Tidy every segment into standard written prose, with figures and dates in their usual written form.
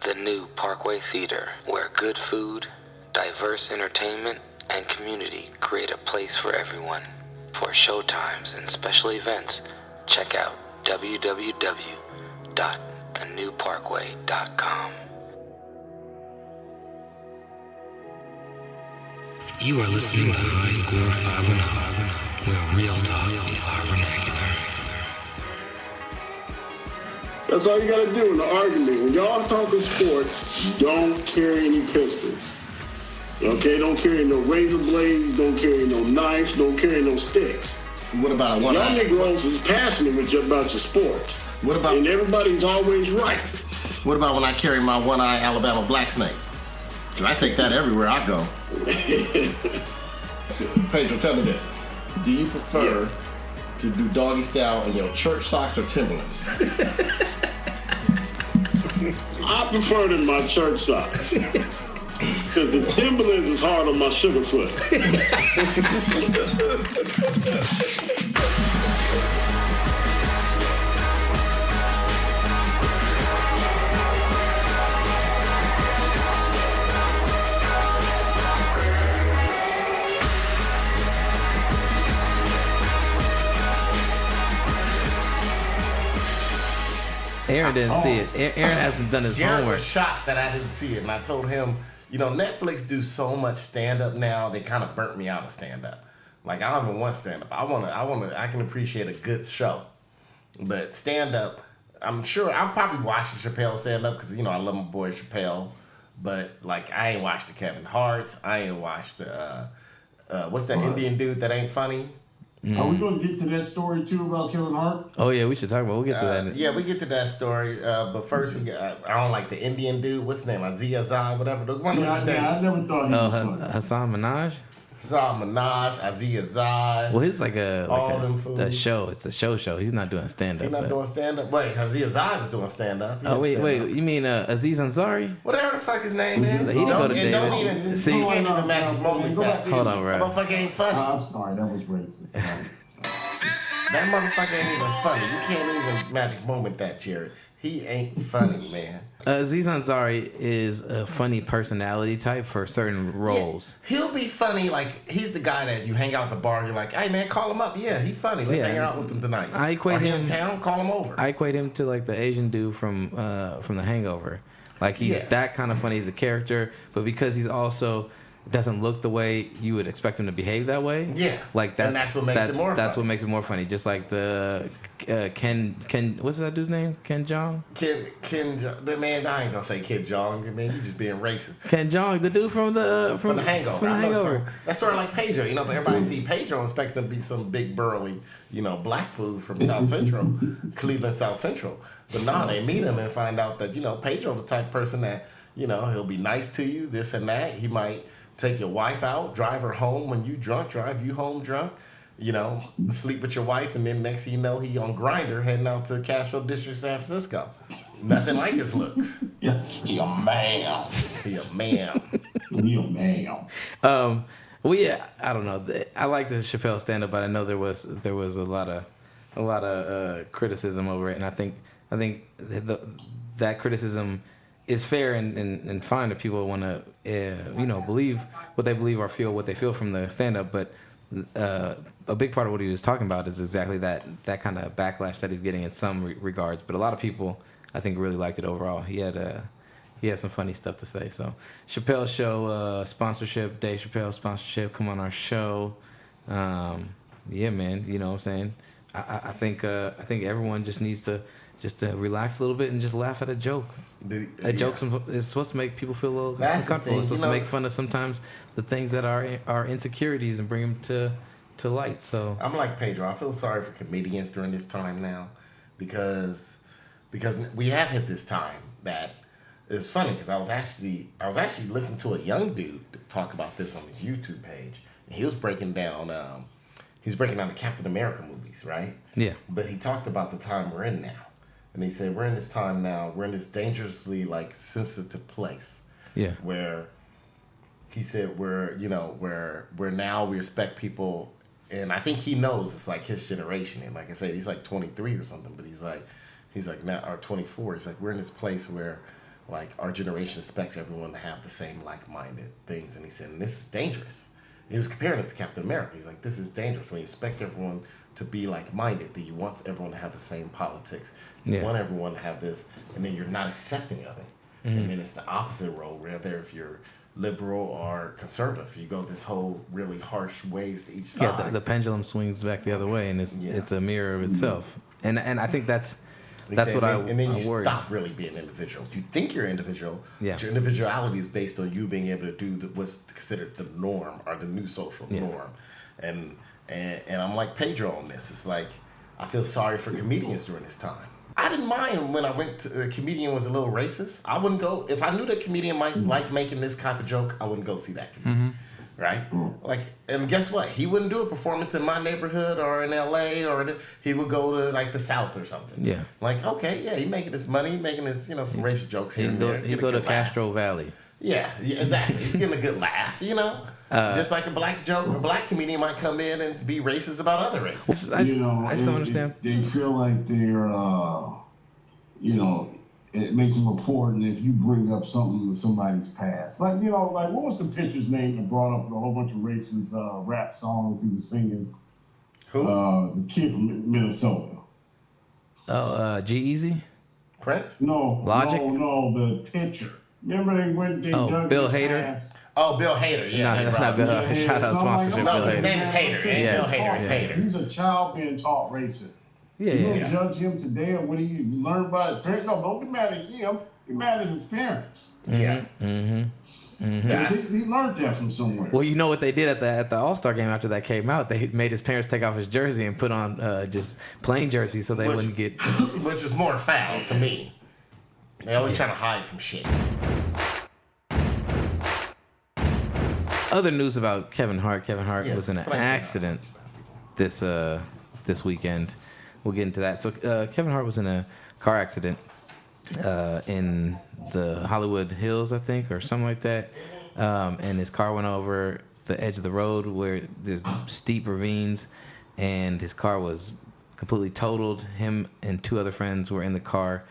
The new Parkway Theater, where good food, diverse entertainment, and community create a place for everyone. For showtimes and special events, check out www.thenewparkway.com. You are listening to High Score 510, where real talk is our vernacular. That's all you gotta do in the argument. When y'all talking sports, don't carry any pistols. Okay, don't carry no razor blades, don't carry no knives, don't carry no sticks. What about a one Y'all eye? Negroes is passionate with you about your sports. What about and everybody's always right. What about when I carry my one eye Alabama black snake? Cause I take that everywhere I go. Pedro, tell me this. Do you prefer to do doggy style in your church socks or Timberlands? I prefer it in my church socks. Because the Timberlands is hard on my sugar foot. Aaron didn't see it. Aaron hasn't done his Jared homework. was shocked that I didn't see it, and I told him, you know, Netflix do so much stand-up now. They kind of burnt me out of stand-up. Like, I don't even want stand-up. I can appreciate a good show, but stand-up, I'm sure I'll probably watch the Chappelle stand-up because you know I love my boy Chappelle, but like I ain't watched the Kevin Hart's. I ain't watched the what's that Indian dude that ain't funny. Are we going to get to that story too about Kevin Hart? Oh yeah, we should talk about. We'll get to that. Yeah, we get to that story. But first, we got, I don't like the Indian dude. What's his name? Azia Zai, whatever. The one with the I days. never thought he was funny. Hassan Minaj. Zah Minaj, Azia Zai. Well, he's like All them fools. a show. It's a show. He's not doing stand up. He's not doing stand up. Wait, Azia Zai was doing stand up. Oh wait. You mean Aziz Ansari? Whatever the fuck his name is. He didn't go to And don't David. even. See, He can't even magic moment that. Hold on, That bro. motherfucker ain't funny. I'm sorry, that was racist. That motherfucker ain't even funny. You can't even magic moment that, Jared. He ain't funny, man. Aziz Ansari is a funny personality type for certain roles. Yeah, he'll be funny, like, he's the guy that you hang out at the bar, you're like, hey, man, call him up. Yeah, he's funny. Let's hang out with him tonight. I equate he him in town, call him over. I equate him to like the Asian dude from The Hangover. Like he's that kind of funny as a character, but because he's also doesn't look the way you would expect him to behave that way. Yeah. Like And that's what makes it more That's funny. what makes it more funny. Just like the Ken what's that dude's name? Ken Jeong? Ken, the man, I ain't gonna say Kid Jong, man, you just being racist. Ken Jeong, the dude from the From the Hangover. From The I know Hangover. it's- That's sort of like Pedro, you know, but everybody see Pedro and expect him to be some big burly, you know, black food from South Central, Cleveland, South Central. But no, they meet him and find out that, you know, Pedro the type of person that, you know, he'll be nice to you, this and that. He might take your wife out, drive her home when you drunk, drive you home drunk, you know, sleep with your wife, and then next thing you know, he on Grindr heading out to Castro District, San Francisco. Nothing like his looks. Yeah. He a man. He a man. Well, yeah, I don't know. I like the Chappelle stand up, but I know there was a lot of criticism over it, and I think that criticism is fair and fine if people want to believe what they believe or feel what they feel from the stand up, but a big part of what he was talking about is exactly that kind of backlash that he's getting in some regards. But a lot of people, I think, really liked it overall. He had some funny stuff to say. So Chappelle Show sponsorship, Dave Chappelle sponsorship, come on our show. Yeah, man, you know what I'm saying? I think everyone just needs to relax a little bit and just laugh at a joke. A joke is supposed to make people feel a little uncomfortable. It's supposed to make fun of sometimes the things that are insecurities and bring them to light. So I'm like Pedro. I feel sorry for comedians during this time now, because we have hit this time that it's funny. Because I was actually listening to a young dude talk about this on his YouTube page, and he was breaking down the Captain America movies, right? Yeah. But he talked about the time we're in now. And he said, we're in this time now, we're in this dangerously, like, sensitive place. Yeah. Where he said we're now we respect people, and I think he knows it's like his generation. And like I said, he's like 23 or something, but he's like now, or 24. He's like, we're in this place where like our generation expects everyone to have the same like-minded things, and he said, and this is dangerous. He was comparing it to Captain America. He's like, this is dangerous when you expect everyone to be like-minded, that you want everyone to have the same politics. You want everyone to have this, and then you're not accepting of it. And then it's the opposite role, whether if you're liberal or conservative. You go this whole really harsh ways to each side. Yeah, the pendulum swings back the other way, and it's a mirror of itself. And I think that's what I and then you worry. stop really being individual. You think you're individual, Yeah. but your individuality is based on you being able to do what's considered the norm or the new social norm. And I'm like Peadro on this. It's like I feel sorry for comedians during this time. I didn't mind when I went to a comedian was a little racist. I wouldn't go if I knew the comedian might like making this type of joke. I wouldn't go see that comedian, right? Like, and guess what? He wouldn't do a performance in my neighborhood or in L.A. or he would go to like the South or something. Yeah. Like, okay, yeah, he making this money, making this, some racist jokes here and there. He'd go to Castro Valley. Yeah, exactly. He's getting a good laugh, Just like a black comedian might come in and be racist about other races. I just don't understand. They feel like they're, it makes them important if you bring up something with somebody's past. Like, like what was the pitcher's name that brought up a whole bunch of racist rap songs he was singing? Who? The kid from Minnesota. Oh, G-Eazy? Prince? No. Logic? No, the pitcher. Remember they went, dug Bill his Hader? past? Oh, Bill Hader. Yeah, No, that's not Bill Hader. Shout out sponsorship, No, Bill his Hader. name is Hader. Ain't Yeah. Bill Hader. It's Hader. He's a child being taught racist. Yeah, You don't yeah. judge him today or what he learned by his parents. No, don't be mad at him. Be mad at his parents. Yeah. Because he learned that from somewhere. Well, you know what they did at the All-Star game after that came out? They made his parents take off his jersey and put on just plain jersey so they wouldn't get... Which is more foul to me. They always trying to hide from shit. Other news about Kevin Hart. Kevin Hart was in an accident this weekend. We'll get into that. So Kevin Hart was in a car accident in the Hollywood Hills, I think, or something like that. And his car went over the edge of the road where there's steep ravines, and his car was completely totaled. Him and two other friends were in the car.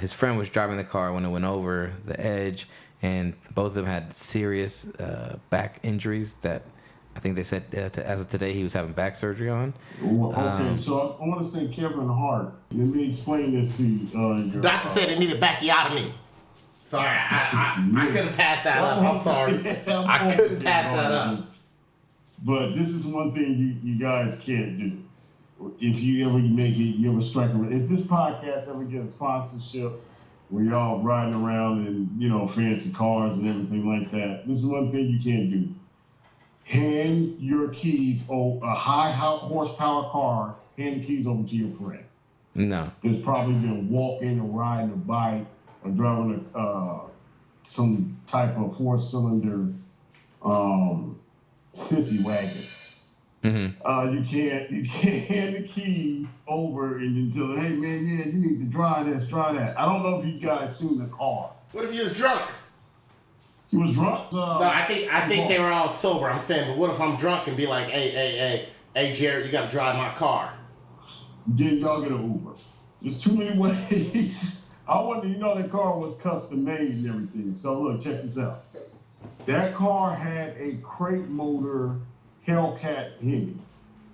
His friend was driving the car when it went over the edge, and both of them had serious back injuries that I think they said as of today he was having back surgery on. Okay, so I want to say Kevin Hart. Let me explain this to you. Doctor said it needed backiotomy. Sorry, I couldn't pass that up. I'm sorry. I couldn't pass that up. But this is one thing you guys can't do. If you ever make it, you ever strike a... If this podcast ever gets sponsorship, where y'all riding around in, fancy cars and everything like that, this is one thing you can't do. Hand your keys, a high horsepower car, hand the keys over to your friend. No. There's probably been walking or riding a bike or driving some type of 4-cylinder sissy wagon. Mm-hmm. You can't hand the keys over and tell, hey man, yeah, you need to drive this, drive that. I don't know if you guys seen the car. What if he was drunk? He was drunk. No, I think they were all sober. I'm saying, but what if I'm drunk and be like, hey, Jared, you got to drive my car? Then y'all get an Uber. There's too many ways. I wonder, the car was custom made and everything. So look, check this out. That car had a crate motor Hellcat engine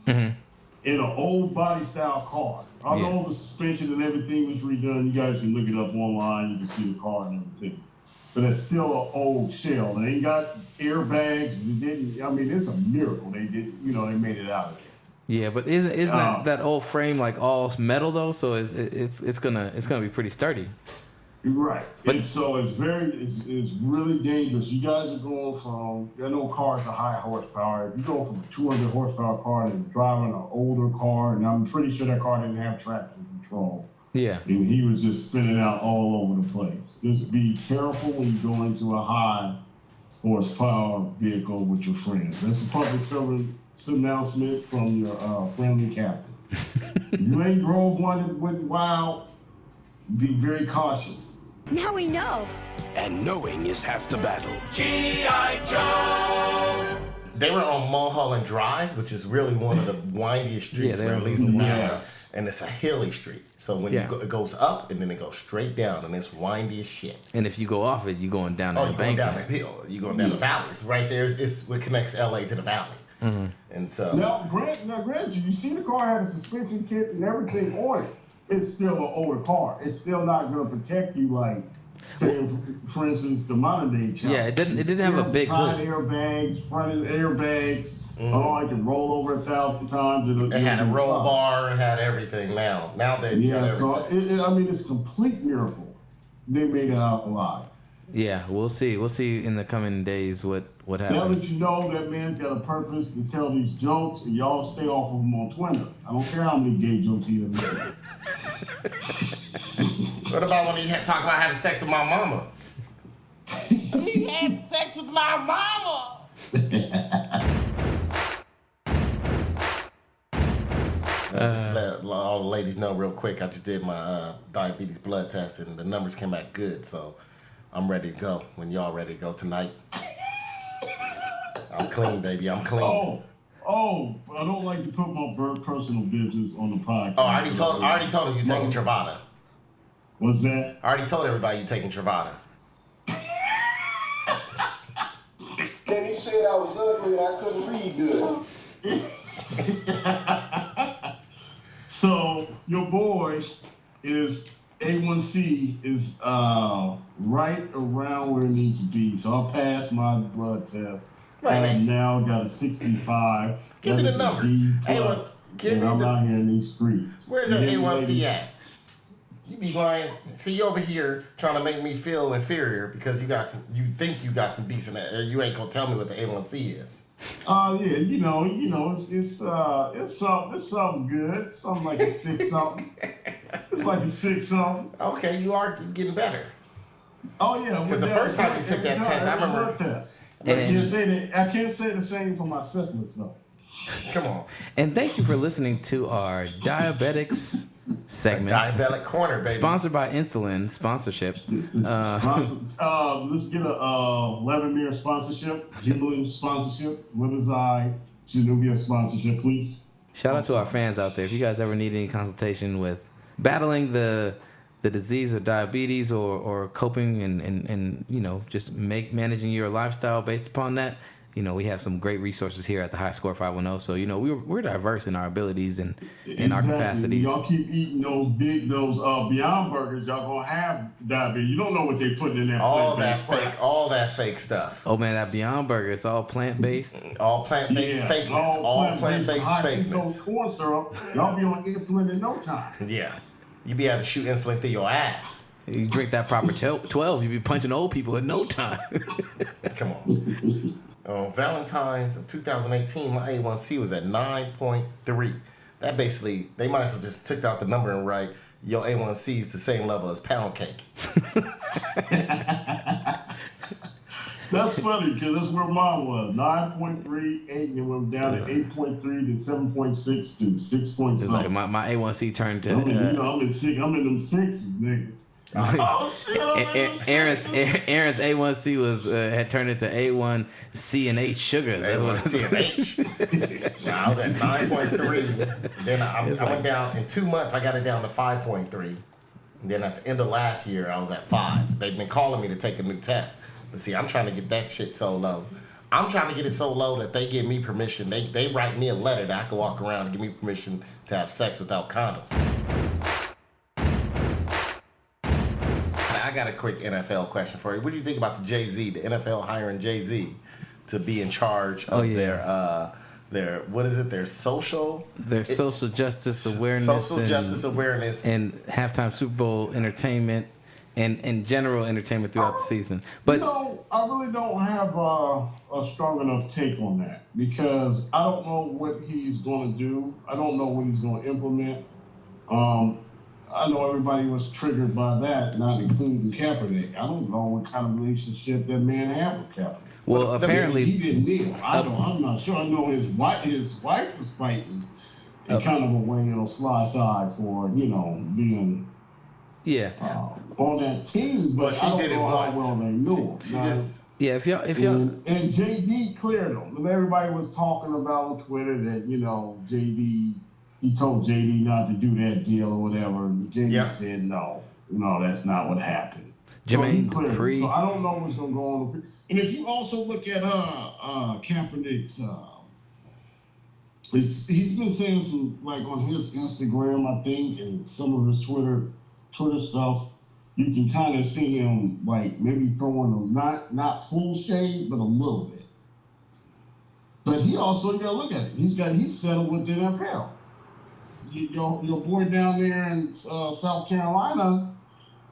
in an old body style car. Although the suspension and everything was redone, you guys can look it up online. You can see the car and everything. But it's still an old shell. They ain't got airbags. It's a miracle they did. They made it out of there. Yeah, but isn't that old frame like all metal though? So it's gonna be pretty sturdy. Right. But and so it's really dangerous. You guys are going from, I know cars are high horsepower. If you go from a 200 horsepower car to driving an older car, and I'm pretty sure that car didn't have traction control. Yeah. And he was just spinning out all over the place. Just be careful when you go into a high horsepower vehicle with your friends. That's a public service announcement from your friendly captain. If you ain't drove one that went wild, be very cautious. Now we know. And knowing is half the battle. G.I. Joe! They were on Mulholland Drive, which is really one of the windiest streets where it leads to Maryland. And it's a hilly street. So when it goes up and then it goes straight down, and it's windy as shit. And if you go off it, you're going down the you're going down the hill. You're going down the valley. It's right there. It's what connects LA to the valley. Mm-hmm. And so now, granted, you see the car had a suspension kit and everything on it. It's still an older car. It's still not going to protect you like, say, for instance, the modern day Challenge. Yeah, it didn't have a big hood. Side airbags, front end airbags. I can roll over 1,000 times. It had a roll bar. It had everything. Nowadays, you got everything. So it's a complete miracle. They made it out alive. Yeah, we'll see. We'll see in the coming days what happens. Now that you know that man's got a purpose to tell these jokes, and y'all stay off of them on Twitter. I don't care how many gay jokes he done made. What about when he talked about having sex with my mama? He had sex with my mama. Just let all the ladies know real quick. I just did my diabetes blood test, and the numbers came back good. So I'm ready to go when y'all ready to go tonight. I'm clean, baby. I'm clean. Oh, I don't like to put my personal business on the podcast. Oh, I already told him you're taking Truvada. What's that? I already told everybody you're taking Truvada. Then he said I was ugly and I couldn't read good. So your boy is A1C is right around where it needs to be. So I passed my blood test. I've now got a 65. Give me the numbers. I'm out here in these streets. Where's your A1C at? You be lying. See, you over here trying to make me feel inferior because you think you got some decent. You ain't gonna tell me what the A1C is. Yeah, you know, it's something good. Something like a 6 something. It's like a 6 something. Okay, you getting better. Oh yeah, because the first time you took that test, I remember. I can't say the same for my syphilis though. Come on. And thank you for listening to our diabetics segment. Diabetic Corner, baby. Sponsored by Insulin sponsorship. Let's get a Lavender sponsorship, Jubilant sponsorship, Women's Eye, Januvia sponsorship, please. Shout out to our fans out there. If you guys ever need any consultation with battling the disease of diabetes or coping and just managing your lifestyle based upon that, we have some great resources here at the High Score 510. So, we're diverse in our abilities and in our capacities. Y'all keep eating those Beyond Burgers, y'all gonna have diabetes. You don't know what they put in there. All that fake stuff. Oh man, that Beyond Burger, it's all plant-based. All plant-based fakeness. All plant-based fakeness. Corn syrup. Y'all be on insulin in no time. Yeah. You be able to shoot insulin through your ass. You drink that proper 12, you be punching old people in no time. Come on. On Valentine's of 2018, my A1C was at 9.3. That basically, they might as well just took out the number and write, your A1C is the same level as pound cake. That's funny, because that's where mine was. 9.3, 8, and went down to 8.3 to 7.6 to 6.7. It's like my A1C turned to... I'm in them sixes, nigga. Oh shit! Aaron's A1C had turned into A1C and H sugars. A1C and H. I was at 9.3. Then I went down in 2 months. I got it down to 5.3. And then at the end of last year, I was at 5. They've been calling me to take a new test, but see, I'm trying to get that shit so low. I'm trying to get it so low that they give me permission. They write me a letter that I can walk around and give me permission to have sex without condoms. I got a quick NFL question for you. What do you think about the NFL hiring Jay-Z to be in charge of their what is it? Their social justice awareness. Social justice awareness. And halftime Super Bowl entertainment and general entertainment throughout the season. But I really don't have a strong enough take on that because I don't know what he's going to do. I don't know what he's going to implement. I know everybody was triggered by that, not including Kaepernick. I don't know what kind of relationship that man had with Kaepernick. Well, apparently he didn't kneel. I'm not sure. I know his wife was fighting in kind of a way on a sly side for being on that team. But she I don't did know it how once. well they knew. Yeah, if y'all, And JD cleared him. And everybody was talking about on Twitter that, JD, he told JD not to do that deal or whatever. And JD said, no, that's not what happened. Jermaine So he cleared him. So Dupri. I don't know what's going to go on. And if you also look at Kaepernick's, he's been saying some, like on his Instagram, I think, and some of his Twitter stuff, you can kind of see him like maybe throwing them not full shade, but a little bit. But he also, you gotta look at it. He's settled with the NFL. Your boy down there in South Carolina,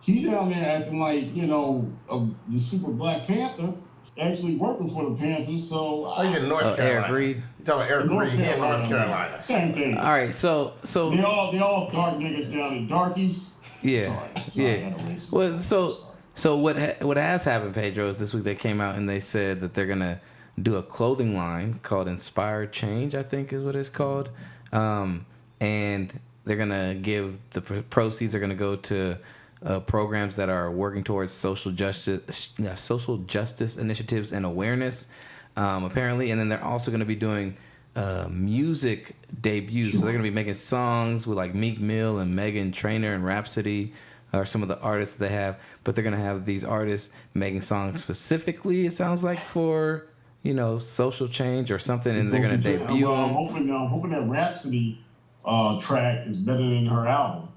he down there acting like the Super Black Panther, actually working for the Panthers. So he's in North Carolina. Eric Reed. You talking about Eric Reed? He in North Carolina. Same thing. All right, so they all dark niggas down in darkies. Yeah, Sorry, Well, so what has happened, Peadro, is this week they came out and they said that they're gonna do a clothing line called Inspired Change, I think is what it's called, and they're gonna give the proceeds are gonna go to programs that are working towards social justice initiatives and awareness, apparently, and then they're also gonna be doing music debuts. So they're gonna be making songs with like Meek Mill and Megan Trainor and Rhapsody are some of the artists that they have, but they're gonna have these artists making songs specifically, it sounds like, for social change or something, and they're gonna debut them. I'm hoping that Rhapsody track is better than her album.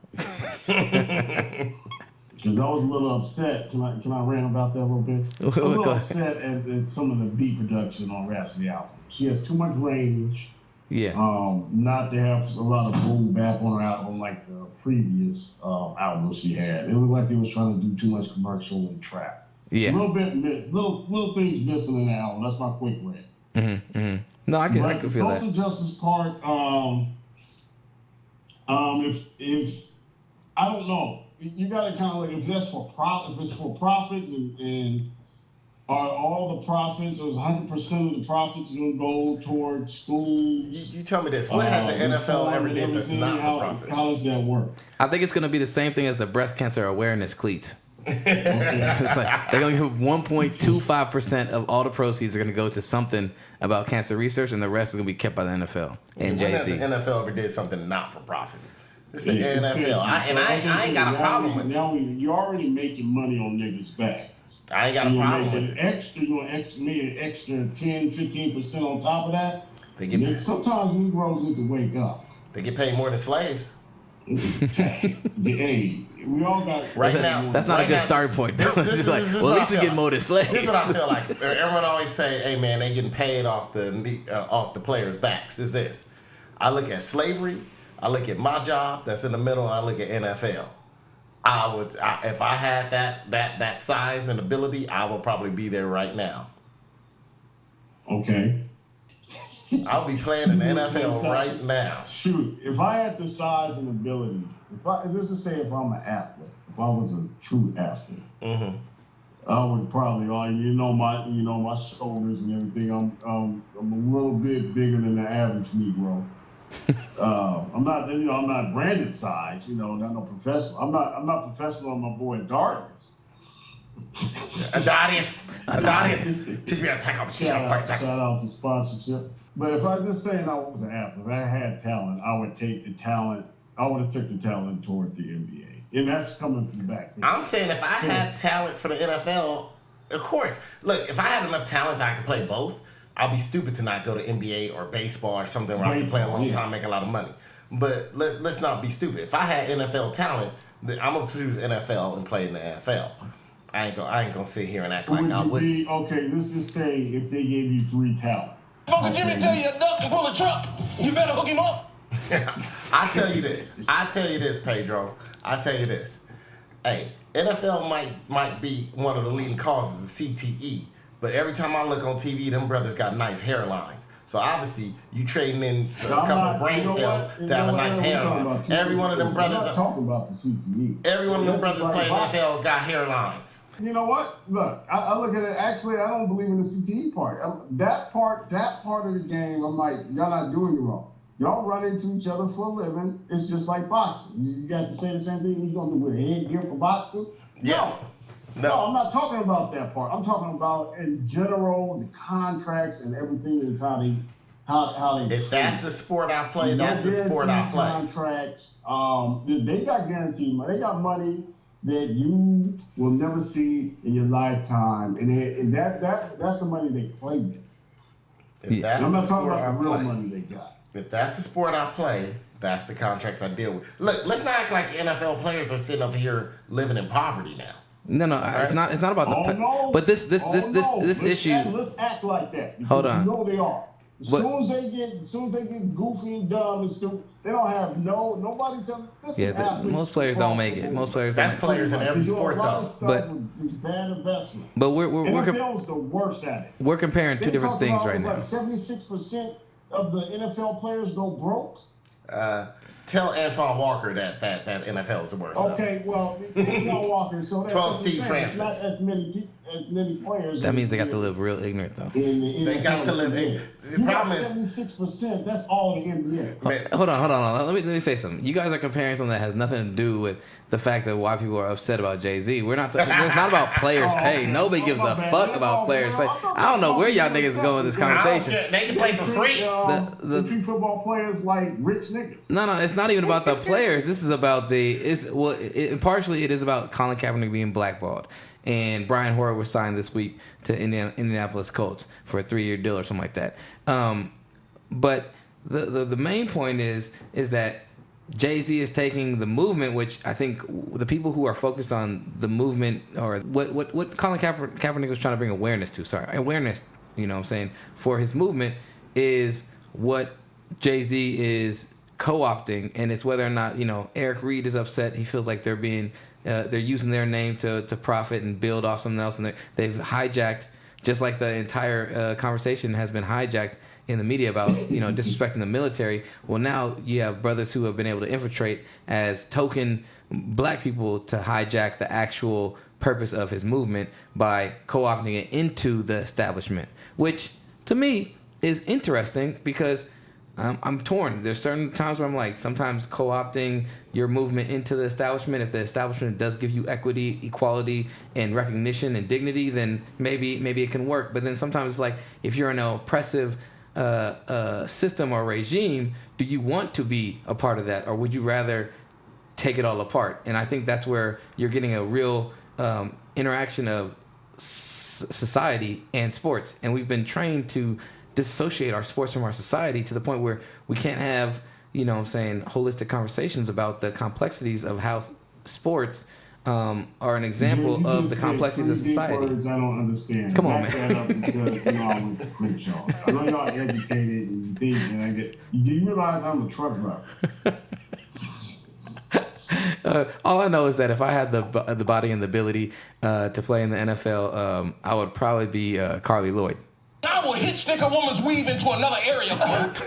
Because I was a little upset. Can I rant about that a little bit? I was a little upset at some of the beat production on Rhapsody album. She has too much range. Yeah. Not to have a lot of boom bap on her album like the previous album she had. It looked like they was trying to do too much commercial and trap. Yeah. A little bit missed. Little things missing in the album. That's my quick rant. Mm-hmm, mm-hmm. No, I can feel that. The social justice part. If I don't know. You got to kind of like, if it's for profit, and are all the profits, or is 100% of the profits going to go towards schools? You tell me this. What has the NFL ever did that's not for profit? How does that work? I think it's going to be the same thing as the breast cancer awareness cleats. It's like they're going to give 1.25% of all the proceeds are going to go to something about cancer research, and the rest is going to be kept by the NFL and Jay-Z. When has the NFL ever did something not for profit? It's the NFL. I ain't got a problem with it. Now you're already making money on niggas' backs. I ain't got a problem with it. You're going to make an extra 10, 15% on top of that. Sometimes Negroes need to wake up. They get paid more than slaves. Hey, we all got... Right now... That's not a good starting point. This is like, well, at least we get more than slaves. This is what I feel like. Everyone always say, hey, man, they getting paid off the players' backs. Is this. I look at slavery... I look at my job that's in the middle, and I look at NFL. If I had that size and ability, I would probably be there right now. Okay. I'll be playing in the NFL right now. Shoot, if I had the size and ability, let's just say if I'm an athlete, if I was a true athlete, I would probably, my shoulders and everything. I'm a little bit bigger than the average Negro. I'm not branded size, not no professional. I'm not professional on my boy Darius. Darius. Teach me how to take off. Shout out to sponsorship. But if I just say I was an athlete, if I had talent, I would take the talent. I would have took the talent toward the NBA, and that's coming from back. I'm saying if I had talent for the NFL, of course. Look, if I had enough talent that I could play both, I'll be stupid to not go to NBA or baseball or something where I can play a long time, make a lot of money. But let's not be stupid. If I had NFL talent, then I'm gonna produce NFL and play in the NFL. I ain't gonna sit here and act like I wouldn't. Okay, let's just say if they gave you 3 talents. Uncle Jimmy tell you a duck and pull a truck, you better hook him up. I tell you this, Peadro. I tell you this. Hey, NFL might be one of the leading causes of CTE. But every time I look on TV, them brothers got nice hairlines. So obviously, you trading in a couple of brain cells to have a nice hairline. Every one of them brothers. I'm not talking about the CTE. Every one of them brothers playing NFL got hairlines. You know what? Look, I look at it. Actually, I don't believe in the CTE part. That part of the game, I'm like, y'all not doing it wrong. Y'all run into each other for a living. It's just like boxing. You got to say the same thing. You gonna do with headgear for boxing? Yeah. No, I'm not talking about that part. I'm talking about in general the contracts and everything is how they If that's the sport I play, that's the sport I play. Contracts. They got guaranteed money. They got money that you will never see in your lifetime, and that's the money they play with. If that's I'm the not talking sport about I the real play, money they got. if that's the sport I play, that's the contracts I deal with. Look, let's not act like NFL players are sitting up here living in poverty now. No, right? It's not about the. No. But this issue. Let's act like that. Hold on. You know they are. As soon as they get goofy and dumb and stupid, they don't have nobody to. Most players don't make it. Most players. That's players in every sport though. But bad investment. But we're NFL's the worst at it. We're comparing two different things right now. Like 76% of the NFL players go broke. Tell Antoine Walker that NFL is the worst. Okay, well, Antoine Walker. So that's 12 Steve Francis. Not as many players. That means they got to live real ignorant though. They got to live ignorant. The problem is 76%. That's all the NBA. Hold on. Let me say something. You guys are comparing something that has nothing to do with the fact that why people are upset about Jay-Z. We're not. It's not about players' pay. Nobody gives a fuck about players' pay. I don't know where y'all niggas is going with this conversation. They can play for free. They treat football players like rich niggas. No, it's not even about the players. This is about partially it is about Colin Kaepernick being blackballed. And Brian Hoyer was signed this week to Indianapolis Colts for a 3-year deal or something like that. But the main point is that Jay-Z is taking the movement, which I think the people who are focused on the movement or what Colin Kaepernick was trying to bring awareness to. Awareness, you know what I'm saying, for his movement is what Jay-Z is co-opting, and it's whether or not, Eric Reed is upset. He feels like they're using their name to profit and build off something else, and they've hijacked, just like the entire conversation has been hijacked in the media about disrespecting the military. Well, now you have brothers who have been able to infiltrate as token black people to hijack the actual purpose of his movement by co-opting it into the establishment, which to me is interesting because I'm torn. There's certain times where I'm like, sometimes co-opting your movement into the establishment, if the establishment does give you equity, equality, and recognition and dignity, then maybe it can work. But then sometimes it's like, if you're in an oppressive system or regime, do you want to be a part of that, or would you rather take it all apart? And I think that's where you're getting a real interaction of society and sports. And we've been trained to dissociate our sports from our society to the point where we can't have, holistic conversations about the complexities of how sports are an example of the complexities of society. Words I don't understand. Come on, man. That up because, I was Crenshaw. I know y'all educated and think, and do you realize I'm a truck driver? All I know is that if I had the body and the ability to play in the NFL, I would probably be Carly Lloyd. I will stick a woman's weave into another area code.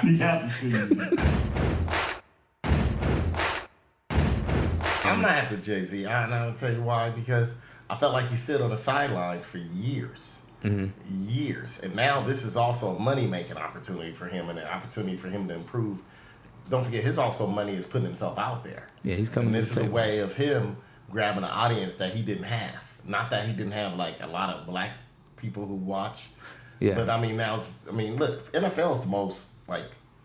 You have to see it. I'm not happy with Jay-Z, and I'll tell you why. Because I felt like he stood on the sidelines for years. Years. And now this is also a money-making opportunity for him and an opportunity for him to improve. Don't forget, his also money is putting himself out there. Yeah, he's coming. And this is a way of him grabbing an audience that he didn't have. Not that he didn't have like a lot of black people who watch. Yeah. But look, NFL is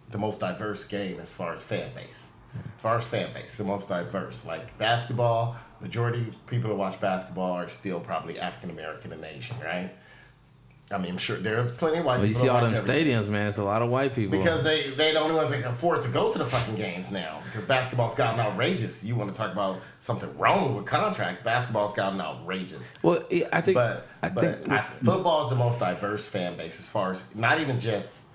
the most diverse game as far as fan base. As far as fan base, the most diverse. Like basketball, majority of people that watch basketball are still probably African American and Asian, right? I'm sure there's plenty of white people. You see all them stadiums, man. It's a lot of white people. Because they the only ones that can afford to go to the fucking games now. Because basketball's gotten outrageous. You want to talk about something wrong with contracts? Basketball's gotten outrageous. Well, I think football is the most diverse fan base as far as not even just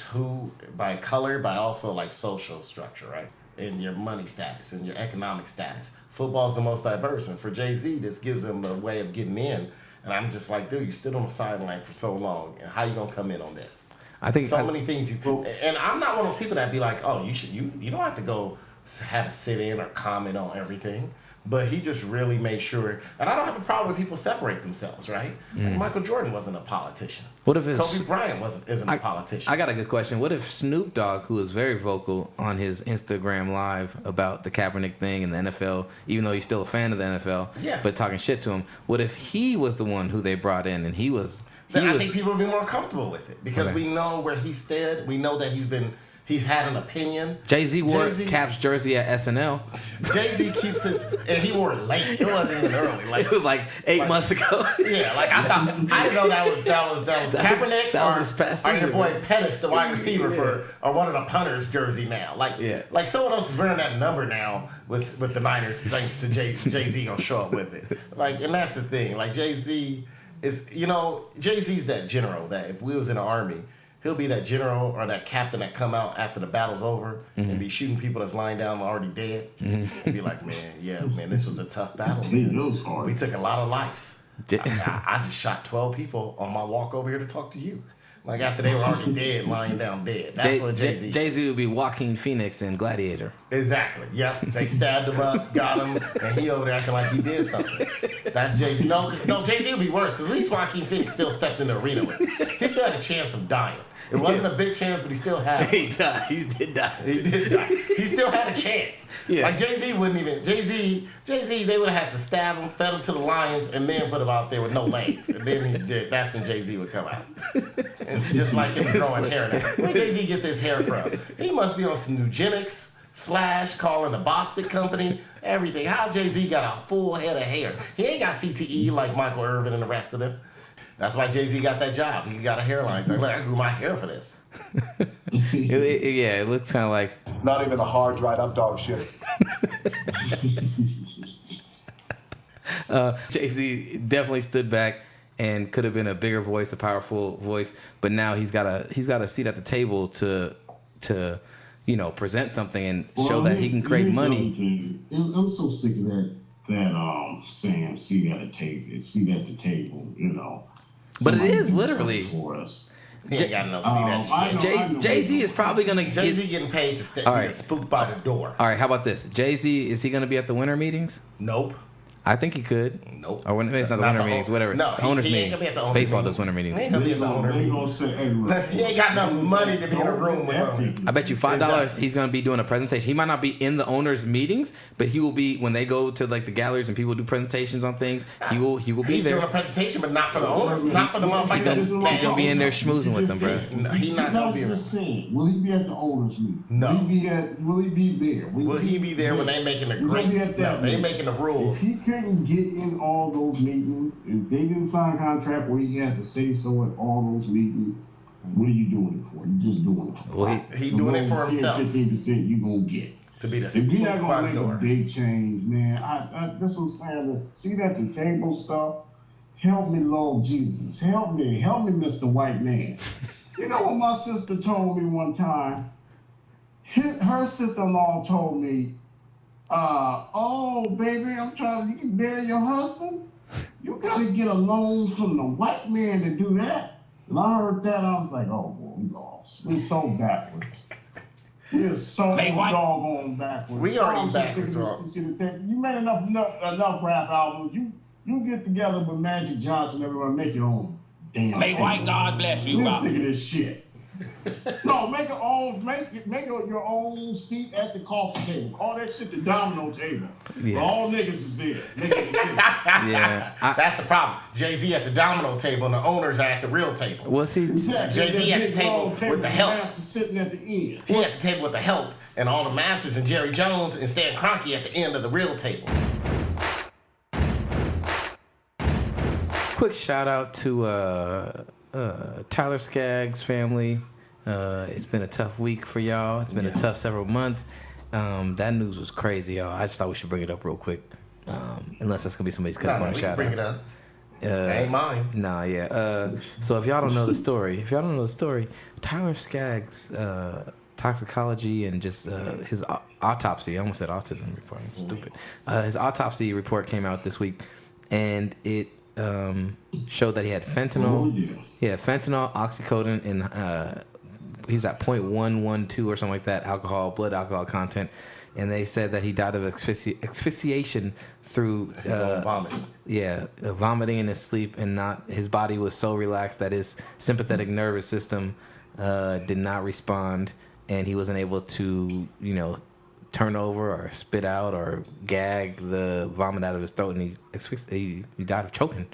who by color, but also like social structure, right? And your money status and your economic status. Football is the most diverse, and for Jay-Z, this gives him a way of getting in. And I'm just like, dude, you stood on the sideline for so long, and how you gonna come in on this? I think many things and I'm not one of those people that be like, oh, you don't have to go had to sit in or comment on everything. But he just really made sure, and I don't have a problem with people separate themselves, right? Like Michael Jordan wasn't a politician. What if Kobe Bryant isn't a politician? I got a good question. What if Snoop Dogg, who is very vocal on his Instagram Live about the Kaepernick thing and the NFL, even though he's still a fan of the NFL, but talking shit to him, what if he was the one who they brought in and he was... Then I think people would be more comfortable with it because we know where he stood. We know that he's had an opinion. Jay-Z wore Cap's jersey at SNL. Jay-Z keeps and he wore it late. It wasn't even early. Like it was like 8 months ago. Yeah, like I didn't know that was Kaepernick. That was his past season. Or your boy Pettis, the wide receiver or one of the punters jersey now. Like someone else is wearing that number now with the Niners thanks to Jay-Z gonna show up with it. Like, and that's the thing. Like Jay-Z is, Jay-Z's that general that if we was in the army, he'll be that general or that captain that come out after the battle's over and be shooting people that's lying down already dead. And be like, man, this was a tough battle, man. We took a lot of lives. I just shot 12 people on my walk over here to talk to you. Like after they were already dead, lying down dead. That's what Jay-Z is. Jay-Z would be Joaquin Phoenix in Gladiator. Exactly. Yep. They stabbed him up, got him, and he over there acting like he did something. That's Jay-Z. No, Jay-Z would be worse because at least Joaquin Phoenix still stepped in the arena with him. He still had a chance of dying. It wasn't a big chance, but he still had it. He died. He did die. He did die. He still had a chance. Yeah. Like Jay-Z wouldn't even. Jay-Z, they would have had to stab him, fed him to the lions, and then put him out there with no legs. And then that's when Jay-Z would come out. And just like him growing hair now. Where Jay-Z get this hair from? He must be on some eugenics / calling the Boston company. Everything. How Jay-Z got a full head of hair? He ain't got CTE like Michael Irvin and the rest of them. That's why Jay-Z got that job. He got a hairline. He's like, look, I grew my hair for this. It looks kind of like... Not even a hard, dried up dog shit. Jay-Z definitely stood back and could have been a bigger voice, a powerful voice, but now he's got a seat at the table to present something and show that he can create money. I'm so sick of that saying seat at the table, But it is literally for us. He ain't got enough see that shit. Jay-Z is probably gonna Jay-Z getting paid to get spooked by the door. All right, how about this? Jay-Z, is he gonna be at the winter meetings? Nope. I think he could. Nope. Or it's not the winter meetings, whatever. No, owners he ain't meetings. gonna be at the owners Baseball meetings. does winter meetings. He ain't gonna be at the owner meetings. He ain't got enough money to be in a room with them. I bet you $5 he's gonna be doing a presentation. He might not be in the owners meetings, but he will be when they go to like the galleries and people do presentations on things. He will be He's there. doing a presentation, but not for the owners, not for the motherfuckers. He's gonna be in there schmoozing with them, bro. No, he's not gonna be. Will he be at the owners meeting? No. Will he be there? Will he be there when they making the they making the rules? If he couldn't get in all those meetings, if they didn't sign a contract where he has to say so at all those meetings, what are you doing it for? You just doing it for. Well, he doing it for himself. 15% you gonna get. To be the if you're not gonna make door. a big change, man, that's what I'm saying. See that the table stuff. Help me, Lord Jesus. Help me, Mr. White Man. You know what my sister told me one time? Her sister-in-law told me, oh, baby, you can bury your husband? You gotta get a loan from the white man to do that. And I heard that, I was like, oh, boy, we lost. We're so backwards. We're so doggone backwards. We already backwards. You made enough rap albums. You get together with Magic Johnson, everyone, make your own damn May white God bless you, We're sick of this shit. No, make your own seat at the coffee table. Call that shit the domino table. Yeah. All niggas is there. Yeah, that's the problem. Jay-Z at the domino table and the owners are at the real table. Well, see, Jay-Z at the table with the help. Sitting at the end. He at the table with the help, and all the masters and Jerry Jones and Stan Kroenke at the end of the real table. quick shout out to Tyler Skaggs family. It's been a tough week for y'all. It's been a tough several months. That news was crazy, y'all. I just thought we should bring it up real quick. Unless that's gonna be somebody's cut on shout out. Bring it up. Ain't mine. Nah, yeah. So if y'all don't know the story, Tyler Skaggs' toxicology and just his autopsy. I almost said autism report. I'm stupid. His autopsy report came out this week, and it showed that he had fentanyl. He had fentanyl, oxycodone, and he's at 0.112 or something like that blood alcohol content. and they said that he died of asphyxiation through His own vomit. Vomiting in his sleep, and not his body was so relaxed that his sympathetic nervous system did not respond, and he wasn't able to, turn over or spit out or gag the vomit out of his throat, and he died of choking.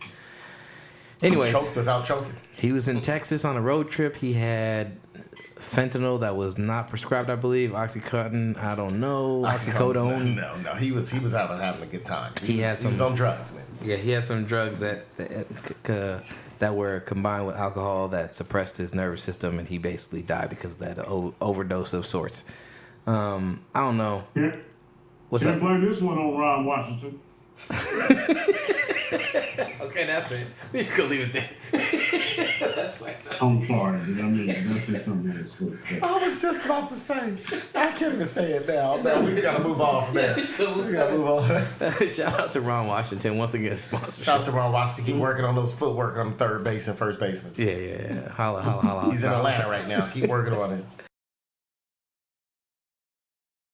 Anyways, Choked without choking. he was in Texas on a road trip. He had fentanyl that was not prescribed, I believe. Oxycontin, I don't know. Oxycodone. No. He was having a good time. He was on drugs, man. Yeah, he had some drugs that were combined with alcohol that suppressed his nervous system, and he basically died because of that overdose of sorts. I don't know. Yeah. What's Can't up? blame this one on Ron Washington. Okay, that's it. We just gonna leave it there. That's fine. I'm sorry, but I mean, that's something that's supposed to say. I was just about to say. I can't even say it now. No, we gotta move on from that. We gotta move on. Shout out to Ron Washington once again, sponsorship. Shout out to Ron Washington. Keep working on those footwork on thod base and first baseman. Yeah. Holla. He's in Atlanta right now. Keep working on it.